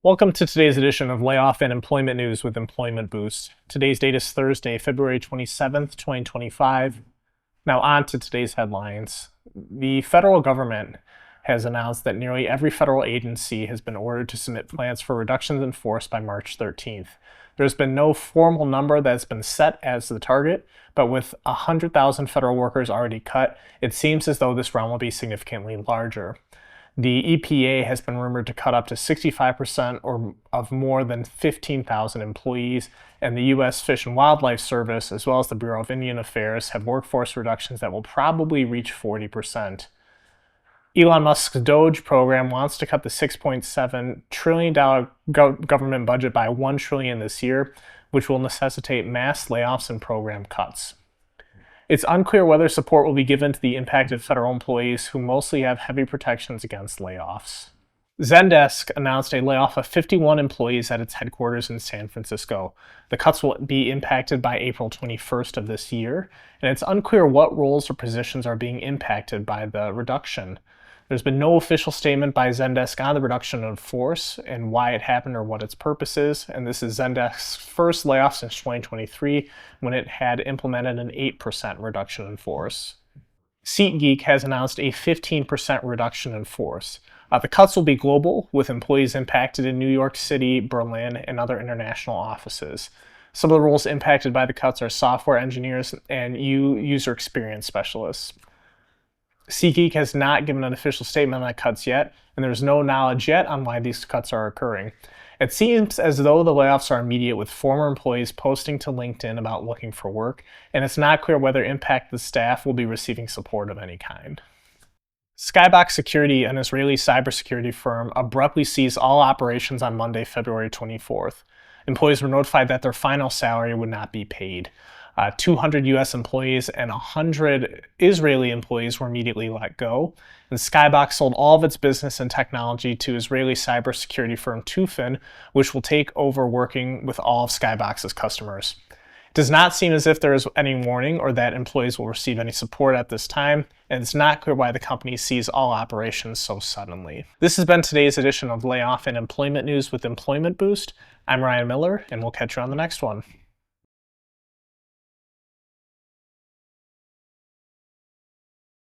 Welcome to today's edition of Layoff and Employment News with Employment Boost. Today's date is Thursday, February 27th, 2025. Now on to today's headlines. The federal government has announced that nearly every federal agency has been ordered to submit plans for reductions in force by March 13th. There's been no formal number that's been set as the target, but with 100,000 federal workers already cut, it seems as though this round will be significantly larger. The EPA has been rumored to cut up to 65% or of more than 15,000 employees, and the U.S. Fish and Wildlife Service, as well as the Bureau of Indian Affairs, have workforce reductions that will probably reach 40%. Elon Musk's DOGE program wants to cut the $6.7 trillion government budget by $1 trillion this year, which will necessitate mass layoffs and program cuts. It's unclear whether support will be given to the impacted federal employees who mostly have heavy protections against layoffs. Zendesk announced a layoff of 51 employees at its headquarters in San Francisco. The cuts will be impacted by April 21st of this year, and it's unclear what roles or positions are being impacted by the reduction. There's been no official statement by Zendesk on the reduction in force and why it happened or what its purpose is, and this is Zendesk's first layoff since 2023 when it had implemented an 8% reduction in force. SeatGeek has announced a 15% reduction in force. The cuts will be global, with employees impacted in New York City, Berlin, and other international offices. Some of the roles impacted by the cuts are software engineers and user experience specialists. SeatGeek has not given an official statement on the cuts yet, and there's no knowledge yet on why these cuts are occurring. It seems as though the layoffs are immediate, with former employees posting to LinkedIn about looking for work, and it's not clear whether impacted staff will be receiving support of any kind. Skybox Security, an Israeli cybersecurity firm, abruptly ceased all operations on Monday, February 24th. Employees were notified that their final salary would not be paid. 200 U.S. employees and 100 Israeli employees were immediately let go. And Skybox sold all of its business and technology to Israeli cybersecurity firm Tufin, which will take over working with all of Skybox's customers. It does not seem as if there is any warning or that employees will receive any support at this time, and it's not clear why the company seized all operations so suddenly. This has been today's edition of Layoff and Employment News with Employment Boost. I'm Ryan Miller, and we'll catch you on the next one.